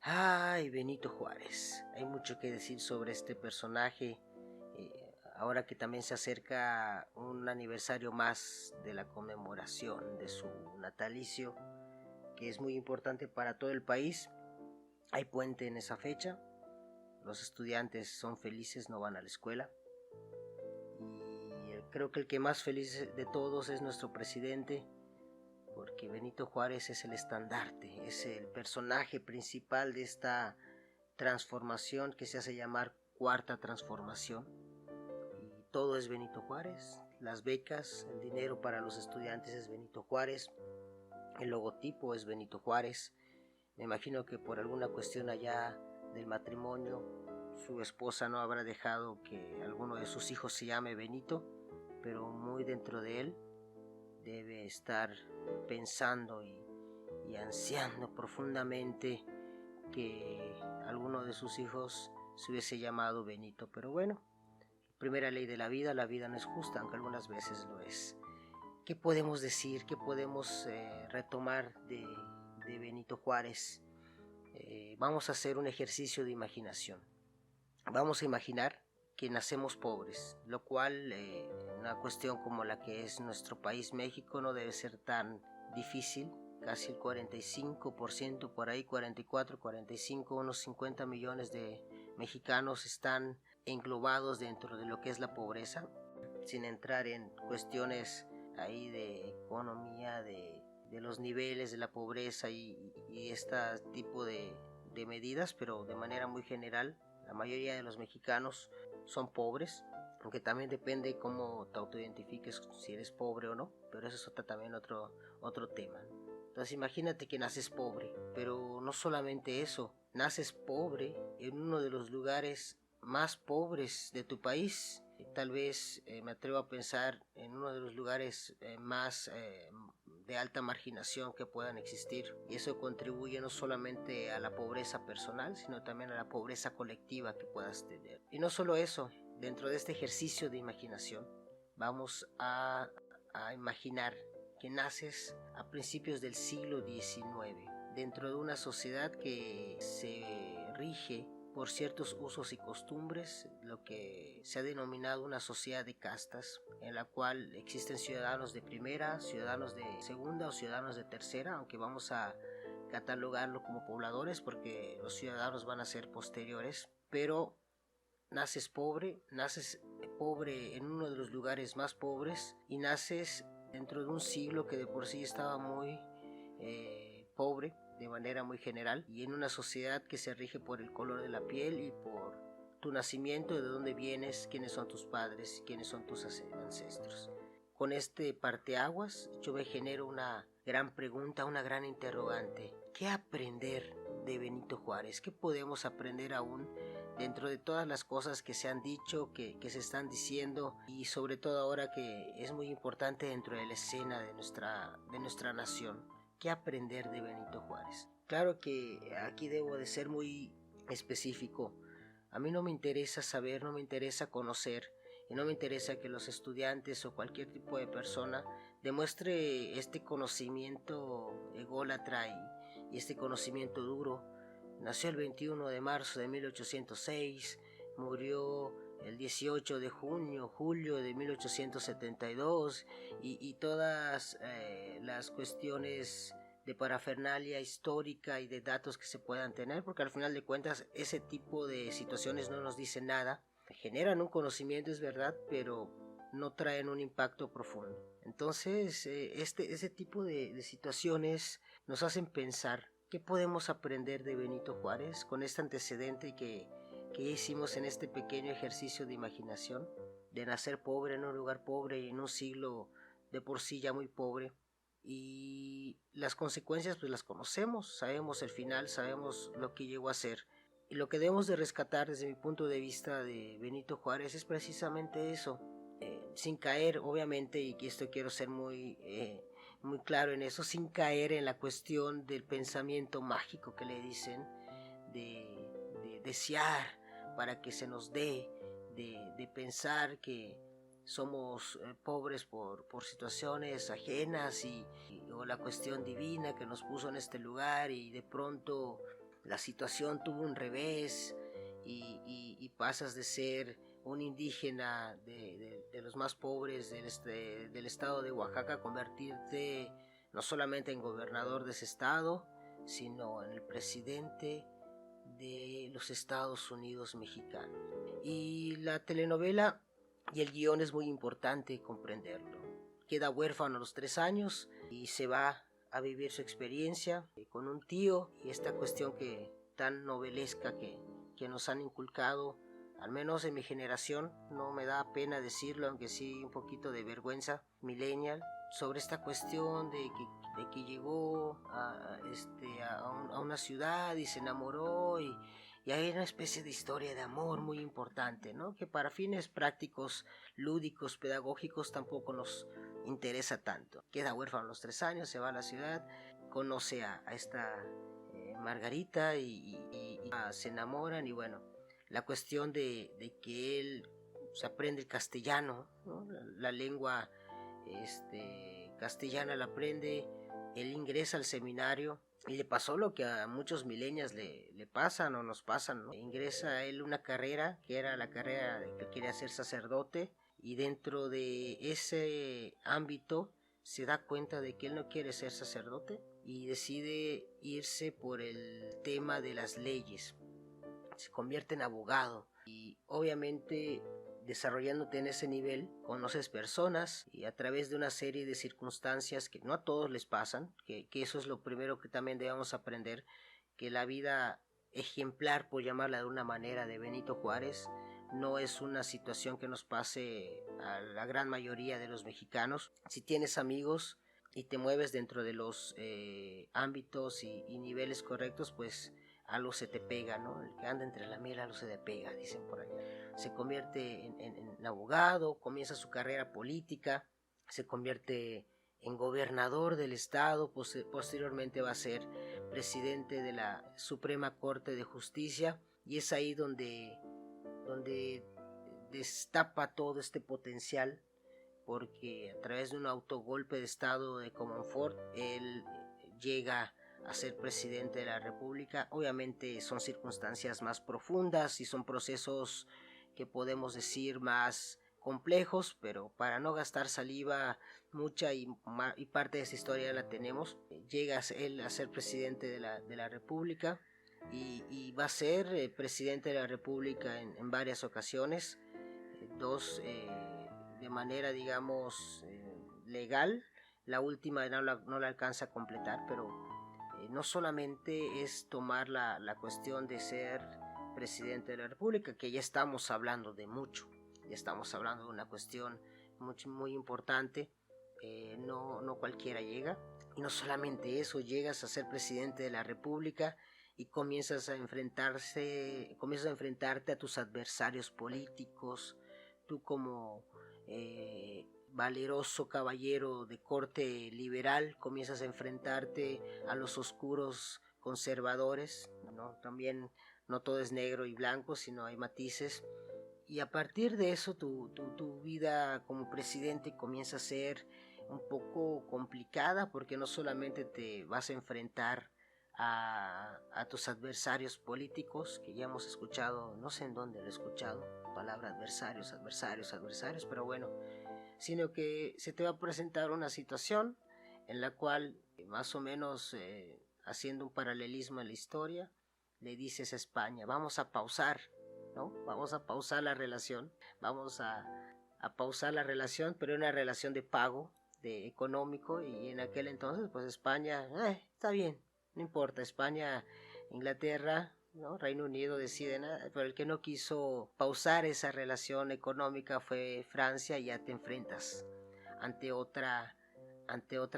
Ay, Benito Juárez. Hay mucho que decir sobre este personaje. Ahora que también se acerca un aniversario más de la conmemoración de su natalicio, que es muy importante para todo el país. Hay puente en esa fecha. Los estudiantes son felices, no van a la escuela. Y creo que el que más feliz de todos es nuestro presidente, porque Benito Juárez es el estandarte, es el personaje principal de esta transformación que se hace llamar Cuarta Transformación. Y todo es Benito Juárez, las becas, el dinero para los estudiantes es Benito Juárez, el logotipo es Benito Juárez. Me imagino que por alguna cuestión allá del matrimonio, su esposa no habrá dejado que alguno de sus hijos se llame Benito, pero muy dentro de él debe estar pensando y ansiando profundamente que alguno de sus hijos se hubiese llamado Benito. Pero bueno, primera ley de la vida no es justa, aunque algunas veces lo es. ¿Qué podemos decir? ¿Qué podemos retomar de Benito Juárez? Vamos a hacer un ejercicio de imaginación. Vamos a imaginar que nacemos pobres, lo cual una cuestión como la que es nuestro país México no debe ser tan difícil. Casi el 45%, por ahí 44, 45, unos 50 millones de mexicanos están englobados dentro de lo que es la pobreza, sin entrar en cuestiones ahí de economía, de los niveles de la pobreza y este tipo de medidas, pero de manera muy general, la mayoría de los mexicanos son pobres, aunque también depende cómo te autoidentifiques, si eres pobre o no, pero eso es también otro tema. Entonces imagínate que naces pobre, pero no solamente eso, naces pobre en uno de los lugares más pobres de tu país. Tal vez me atrevo a pensar en uno de los lugares más de alta marginación que puedan existir, y eso contribuye no solamente a la pobreza personal, sino también a la pobreza colectiva que puedas tener. Y no solo eso, dentro de este ejercicio de imaginación vamos a imaginar que naces a principios del siglo XIX dentro de una sociedad que se rige por ciertos usos y costumbres, lo que se ha denominado una sociedad de castas, en la cual existen ciudadanos de primera, ciudadanos de segunda o ciudadanos de tercera, aunque vamos a catalogarlo como pobladores porque los ciudadanos van a ser posteriores. Pero naces pobre en uno de los lugares más pobres, y naces dentro de un siglo que de por sí estaba muy pobre de manera muy general, y en una sociedad que se rige por el color de la piel y por tu nacimiento, de dónde vienes, quiénes son tus padres, quiénes son tus ancestros. Con este parteaguas yo me genero una gran pregunta, una gran interrogante. ¿Qué aprender de Benito Juárez? ¿Qué podemos aprender aún dentro de todas las cosas que se han dicho, que se están diciendo, y sobre todo ahora que es muy importante dentro de la escena de nuestra nación? ¿Qué aprender de Benito Juárez? Claro que aquí debo de ser muy específico. A mí no me interesa saber, no me interesa conocer, y no me interesa que los estudiantes o cualquier tipo de persona demuestre este conocimiento ególatra y este conocimiento duro. Nació el 21 de marzo de 1806, murió el 18 de julio de 1872, y todas las cuestiones de parafernalia histórica y de datos que se puedan tener, porque al final de cuentas ese tipo de situaciones no nos dicen nada, generan un conocimiento, es verdad, pero no traen un impacto profundo. Entonces ese tipo de situaciones nos hacen pensar qué podemos aprender de Benito Juárez con este antecedente que hicimos en este pequeño ejercicio de imaginación, de nacer pobre en un lugar pobre y en un siglo de por sí ya muy pobre. Y las consecuencias pues las conocemos, sabemos el final, sabemos lo que llegó a ser. Y lo que debemos de rescatar desde mi punto de vista de Benito Juárez es precisamente eso, sin caer obviamente, y que esto quiero ser muy claro en eso, sin caer en la cuestión del pensamiento mágico que le dicen, de desear para que se nos dé, de pensar que somos pobres por situaciones ajenas o la cuestión divina que nos puso en este lugar, y de pronto la situación tuvo un revés y pasas de ser un indígena de los más pobres del estado de Oaxaca a convertirte no solamente en gobernador de ese estado, sino en el presidente de los Estados Unidos mexicanos. Y la telenovela y el guión es muy importante comprenderlo. Queda huérfano a los 3 años y se va a vivir su experiencia con un tío, y esta cuestión que tan novelesca que nos han inculcado, al menos en mi generación, no me da pena decirlo, aunque sí un poquito de vergüenza, millennial, sobre esta cuestión de que llegó a una ciudad y se enamoró y hay una especie de historia de amor muy importante, ¿no? Que para fines prácticos, lúdicos, pedagógicos tampoco nos interesa tanto. Queda huérfano a los 3 años, se va a la ciudad, conoce a esta Margarita y se enamoran, y bueno, la cuestión de que él se aprende el castellano, ¿no? La lengua castellana la aprende, él ingresa al seminario y le pasó lo que a muchos millennials le pasan o nos pasan, ¿no? Ingresa a él una carrera que era la carrera de que quería ser sacerdote, y dentro de ese ámbito se da cuenta de que él no quiere ser sacerdote y decide irse por el tema de las leyes. Se convierte en abogado y obviamente desarrollándote en ese nivel conoces personas y a través de una serie de circunstancias que no a todos les pasan, que eso es lo primero que también debemos aprender, que la vida ejemplar, por llamarla de una manera, de Benito Juárez no es una situación que nos pase a la gran mayoría de los mexicanos. Si tienes amigos y te mueves dentro de los ámbitos y niveles correctos, pues algo se te pega, ¿no? El que anda entre la miel algo se le pega, dicen por allá. Se convierte en abogado, comienza su carrera política, se convierte en gobernador del estado, posteriormente va a ser presidente de la Suprema Corte de Justicia, y es ahí donde destapa todo este potencial, porque a través de un autogolpe de estado de Comonfort él llega a ser presidente de la República. Obviamente son circunstancias más profundas y son procesos que podemos decir más complejos, pero para no gastar saliva mucha y parte de esa historia la tenemos. Llega él a ser presidente de la República y va a ser presidente de la República en varias ocasiones, dos de manera digamos legal, la última no la alcanza a completar, pero no solamente es tomar la cuestión de ser presidente de la República, que ya estamos hablando de mucho, ya estamos hablando de una cuestión muy importante, no cualquiera llega, y no solamente eso, llegas a ser presidente de la República y comienzas a enfrentarte a tus adversarios políticos. Tú como valeroso caballero de corte liberal comienzas a enfrentarte a los oscuros conservadores, ¿no? También no todo es negro y blanco, sino hay matices, y a partir de eso tu vida como presidente comienza a ser un poco complicada, porque no solamente te vas a enfrentar a tus adversarios políticos, que ya hemos escuchado, no sé en dónde lo he escuchado, palabra adversarios, pero bueno, sino que se te va a presentar una situación en la cual, más o menos haciendo un paralelismo en la historia, le dices a España, vamos a pausar, ¿no? Vamos a pausar la relación, vamos a pausar la relación, pero una relación de pago, de económico, y en aquel entonces pues España, está bien, no importa, España, Inglaterra, ¿no? Reino Unido deciden, pero el que no quiso pausar esa relación económica fue Francia, y ya te enfrentas ante otra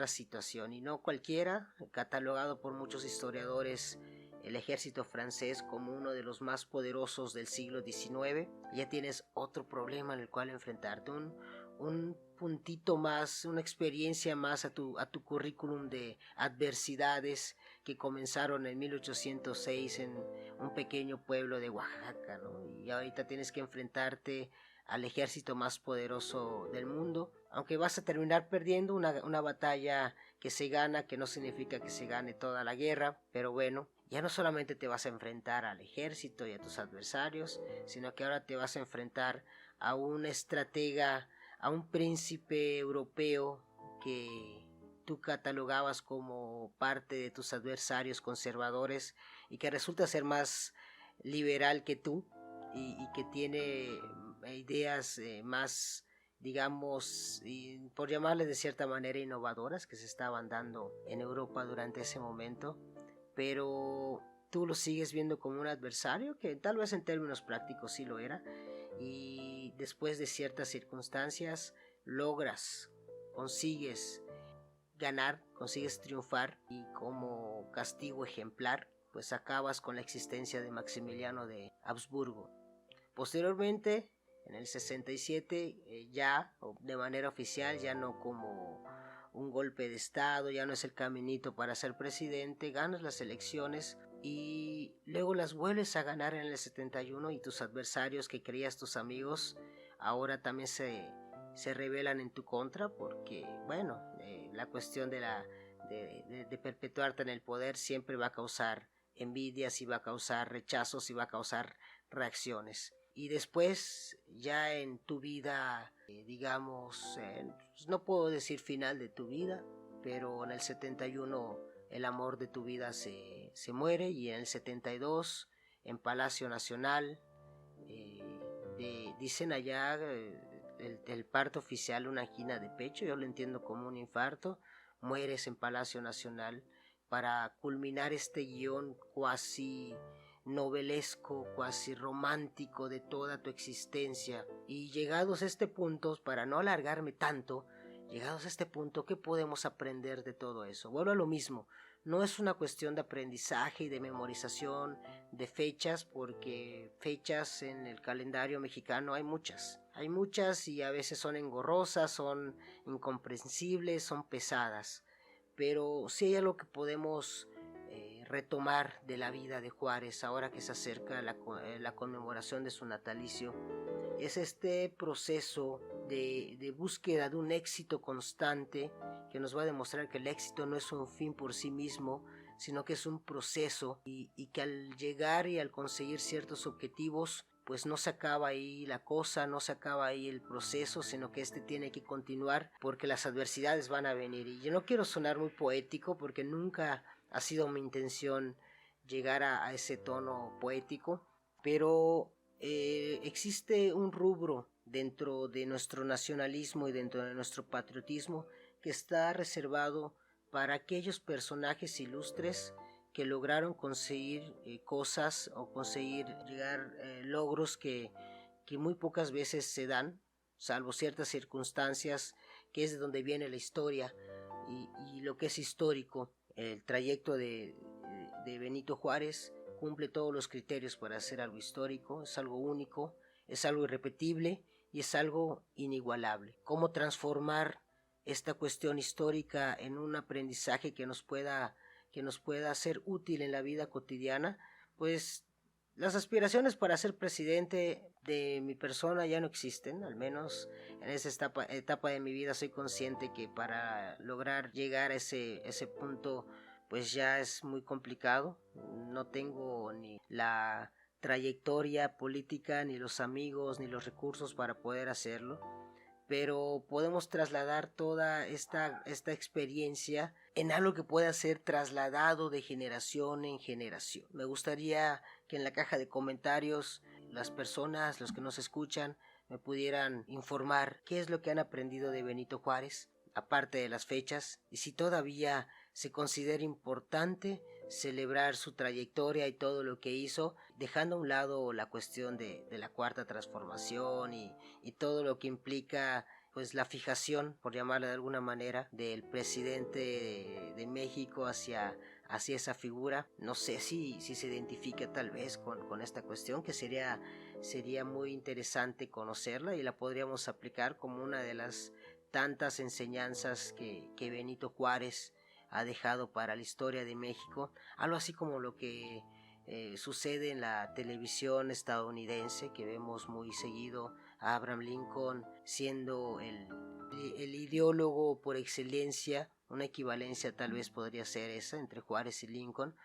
situación, y no cualquiera, catalogado por muchos historiadores el ejército francés como uno de los más poderosos del siglo XIX. Ya tienes otro problema en el cual enfrentarte, un puntito más, una experiencia más a tu currículum de adversidades que comenzaron en 1806 en un pequeño pueblo de Oaxaca, ¿no? Y ahorita tienes que enfrentarte al ejército más poderoso del mundo, aunque vas a terminar perdiendo una batalla que se gana, que no significa que se gane toda la guerra, pero bueno, ya no solamente te vas a enfrentar al ejército y a tus adversarios, sino que ahora te vas a enfrentar a un estratega, a un príncipe europeo que tú catalogabas como parte de tus adversarios conservadores y que resulta ser más liberal que tú y que tiene ideas más, digamos, por llamarle de cierta manera innovadoras que se estaban dando en Europa durante ese momento, pero tú lo sigues viendo como un adversario que tal vez en términos prácticos sí lo era, y después de ciertas circunstancias consigues ganar, consigues triunfar y como castigo ejemplar pues acabas con la existencia de Maximiliano de Habsburgo. Posteriormente, en el 67, ya de manera oficial, ya no como un golpe de estado, ya no es el caminito para ser presidente, ganas las elecciones y luego las vuelves a ganar en el 71 y tus adversarios que creías tus amigos ahora también se rebelan en tu contra porque, bueno, la cuestión de perpetuarte en el poder siempre va a causar envidias y va a causar rechazos y va a causar reacciones. Y después ya en tu vida, digamos, no puedo decir final de tu vida, pero en el 71 el amor de tu vida se muere y en el 72 en Palacio Nacional dicen allá el parto oficial una angina de pecho, yo lo entiendo como un infarto, mueres en Palacio Nacional para culminar este guión cuasi novelesco, cuasi romántico de toda tu existencia. Y llegados a este punto, para no alargarme tanto, llegados a este punto, ¿qué podemos aprender de todo eso? Vuelvo a lo mismo, no es una cuestión de aprendizaje y de memorización de fechas, porque fechas en el calendario mexicano hay muchas y a veces son engorrosas, son incomprensibles, son pesadas, pero sí hay algo que podemos retomar de la vida de Juárez ahora que se acerca la conmemoración de su natalicio. Es este proceso de búsqueda de un éxito constante que nos va a demostrar que el éxito no es un fin por sí mismo, sino que es un proceso y que al llegar y al conseguir ciertos objetivos pues no se acaba ahí la cosa, no se acaba ahí el proceso, sino que este tiene que continuar porque las adversidades van a venir. Y yo no quiero sonar muy poético porque nunca ha sido mi intención llegar a ese tono poético, pero existe un rubro dentro de nuestro nacionalismo y dentro de nuestro patriotismo que está reservado para aquellos personajes ilustres que lograron conseguir cosas o conseguir llegar logros que muy pocas veces se dan, salvo ciertas circunstancias, que es de donde viene la historia y lo que es histórico. El trayecto de Benito Juárez cumple todos los criterios para ser algo histórico, es algo único, es algo irrepetible y es algo inigualable. ¿Cómo transformar esta cuestión histórica en un aprendizaje que nos pueda ser útil en la vida cotidiana? Pues las aspiraciones para ser presidente de mi persona ya no existen, al menos en esa etapa de mi vida soy consciente que para lograr llegar a ese punto pues ya es muy complicado, no tengo ni la trayectoria política, ni los amigos, ni los recursos para poder hacerlo, pero podemos trasladar toda esta experiencia en algo que pueda ser trasladado de generación en generación. Me gustaría que en la caja de comentarios las personas, los que nos escuchan, me pudieran informar qué es lo que han aprendido de Benito Juárez, aparte de las fechas, y si todavía se considera importante celebrar su trayectoria y todo lo que hizo, dejando a un lado la cuestión de la cuarta transformación y todo lo que implica pues la fijación, por llamarla de alguna manera, del presidente de México hacia esa figura. No sé si se identifica tal vez con esta cuestión, que sería muy interesante conocerla y la podríamos aplicar como una de las tantas enseñanzas que Benito Juárez ha dejado para la historia de México, algo así como lo que sucede en la televisión estadounidense, que vemos muy seguido a Abraham Lincoln siendo el ideólogo por excelencia. Una equivalencia tal vez podría ser esa entre Juárez y Lincoln,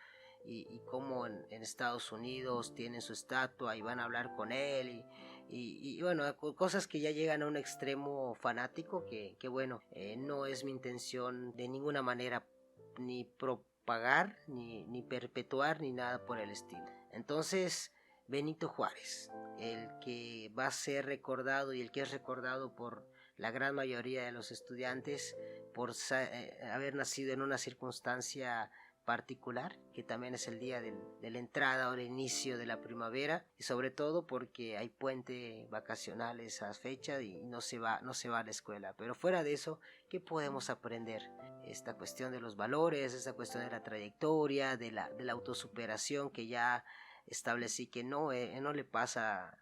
y cómo en Estados Unidos tienen su estatua y van a hablar con él y bueno, cosas que ya llegan a un extremo fanático que bueno, no es mi intención de ninguna manera ni propagar, ni perpetuar, ni nada por el estilo. Entonces, Benito Juárez, el que va a ser recordado y el que es recordado por la gran mayoría de los estudiantes por haber nacido en una circunstancia particular, que también es el día de la entrada o el inicio de la primavera, y sobre todo porque hay puente vacacional esa fecha y no se va a la escuela. Pero fuera de eso, ¿qué podemos aprender? Esta cuestión de los valores, esta cuestión de la trayectoria, de la autosuperación que ya establecí que no le pasa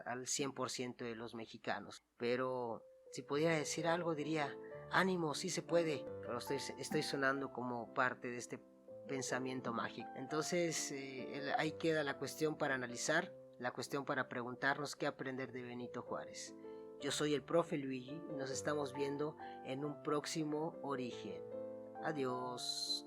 al 100% de los mexicanos. Pero si pudiera decir algo diría, ánimo, sí se puede, pero estoy sonando como parte de este pensamiento mágico. Entonces ahí queda la cuestión para analizar, la cuestión para preguntarnos qué aprender de Benito Juárez. Yo soy el profe Luigi y nos estamos viendo en un próximo Origen. Adiós.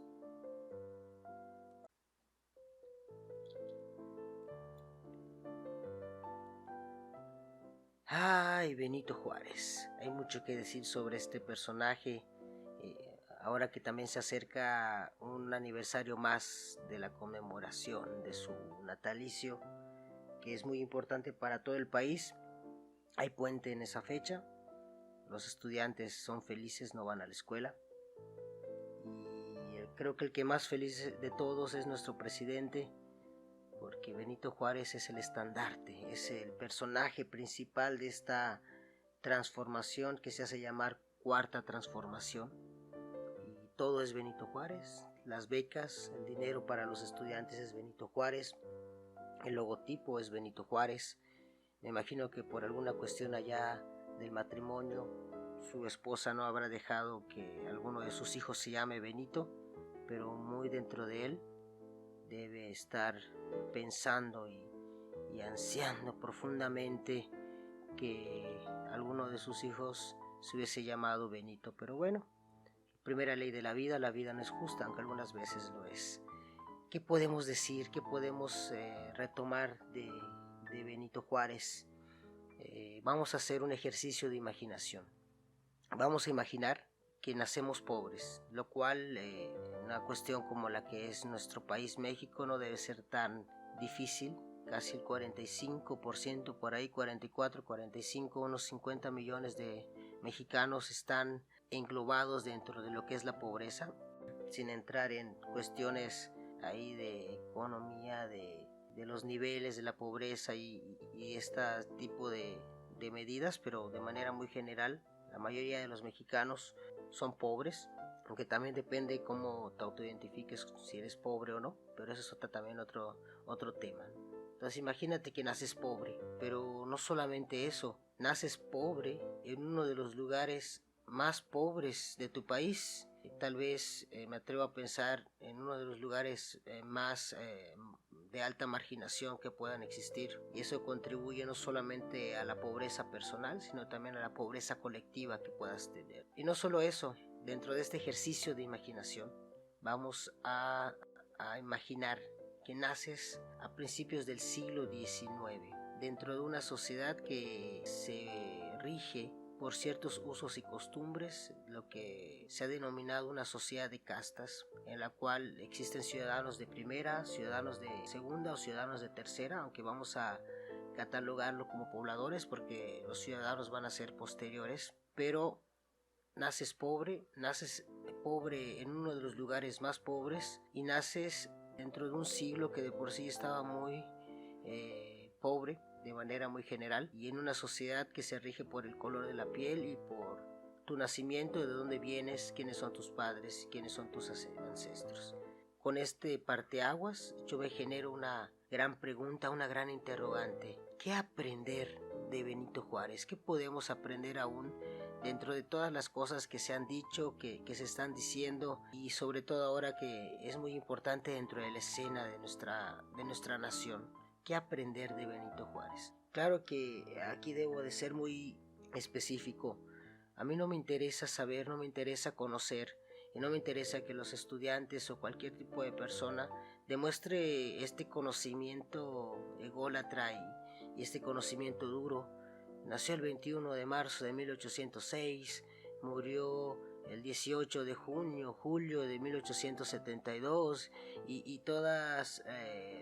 Ay, Benito Juárez. Hay mucho que decir sobre este personaje. Ahora que también se acerca un aniversario más de la conmemoración de su natalicio, que es muy importante para todo el país. Hay puente en esa fecha. Los estudiantes son felices, no van a la escuela. Y creo que el que más feliz de todos es nuestro presidente, porque Benito Juárez es el estandarte, es el personaje principal de esta transformación que se hace llamar Cuarta Transformación. Y todo es Benito Juárez, las becas, el dinero para los estudiantes es Benito Juárez, el logotipo es Benito Juárez. Me imagino que por alguna cuestión allá del matrimonio, su esposa no habrá dejado que alguno de sus hijos se llame Benito, pero muy dentro de él debe estar pensando y ansiando profundamente que alguno de sus hijos se hubiese llamado Benito. Pero bueno, primera ley de la vida no es justa, aunque algunas veces lo es. ¿Qué podemos decir? ¿Qué podemos retomar de Benito Juárez? Vamos a hacer un ejercicio de imaginación. Vamos a imaginar que nacemos pobres, lo cual una cuestión como la que es nuestro país México no debe ser tan difícil. Casi el 45%, por ahí 44, 45, unos 50 millones de mexicanos están englobados dentro de lo que es la pobreza, sin entrar en cuestiones ahí de economía, de los niveles de la pobreza y este tipo de medidas, pero de manera muy general, la mayoría de los mexicanos son pobres, aunque también depende cómo te autoidentifiques, si eres pobre o no, pero eso es también otro tema. Entonces imagínate que naces pobre, pero no solamente eso, naces pobre en uno de los lugares más pobres de tu país. Tal vez me atrevo a pensar en uno de los lugares más de alta marginación que puedan existir, y eso contribuye no solamente a la pobreza personal, sino también a la pobreza colectiva que puedas tener. Y no solo eso, dentro de este ejercicio de imaginación vamos a imaginar que naces a principios del siglo XIX dentro de una sociedad que se rige por ciertos usos y costumbres, lo que se ha denominado una sociedad de castas, en la cual existen ciudadanos de primera, ciudadanos de segunda o ciudadanos de tercera, aunque vamos a catalogarlo como pobladores porque los ciudadanos van a ser posteriores. Pero naces pobre en uno de los lugares más pobres y naces dentro de un siglo que de por sí estaba muy pobre de manera muy general, y en una sociedad que se rige por el color de la piel y por tu nacimiento, de dónde vienes, quiénes son tus padres, quiénes son tus ancestros. Con este parteaguas yo me genero una gran pregunta, una gran interrogante. ¿Qué aprender de Benito Juárez? ¿Qué podemos aprender aún dentro de todas las cosas que se han dicho, que se están diciendo, y sobre todo ahora que es muy importante dentro de la escena de nuestra nación? ¿Qué aprender de Benito Juárez? Claro que aquí debo de ser muy específico. A mí no me interesa saber, no me interesa conocer y no me interesa que los estudiantes o cualquier tipo de persona demuestre este conocimiento ególatra y este conocimiento duro. Nació el 21 de marzo de 1806, murió el 18 de julio de 1872 y todas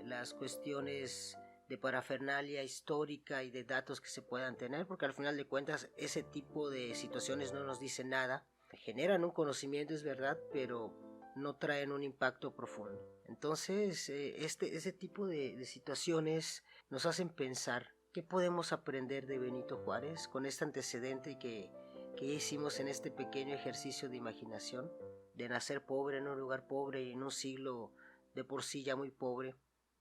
las cuestiones de parafernalia histórica y de datos que se puedan tener, porque al final de cuentas ese tipo de situaciones no nos dicen nada, generan un conocimiento, es verdad, pero no traen un impacto profundo. Entonces ese tipo de situaciones nos hacen pensar qué podemos aprender de Benito Juárez con este antecedente que hicimos en este pequeño ejercicio de imaginación, de nacer pobre en un lugar pobre y en un siglo de por sí ya muy pobre,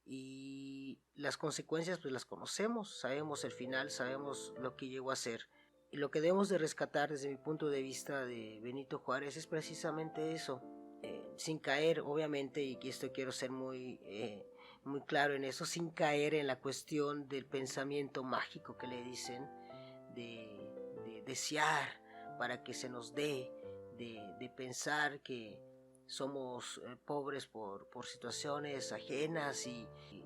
y las consecuencias pues las conocemos, sabemos el final, sabemos lo que llegó a ser, y lo que debemos de rescatar desde mi punto de vista de Benito Juárez es precisamente eso, sin caer obviamente, y esto quiero ser muy claro en eso, sin caer en la cuestión del pensamiento mágico que le dicen, de desear para que se nos dé, de pensar que somos pobres por situaciones ajenas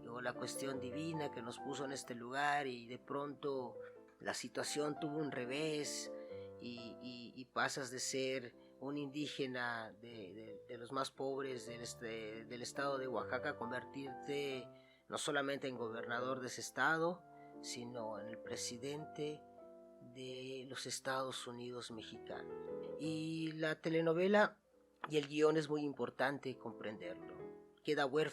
o la cuestión divina que nos puso en este lugar y de pronto la situación tuvo un revés y pasas de ser un indígena de los más pobres del estado de Oaxaca a convertirte no solamente en gobernador de ese estado, sino en el presidente de los Estados Unidos mexicanos. Y la telenovela y el guión es muy importante comprenderlo. Queda huérfano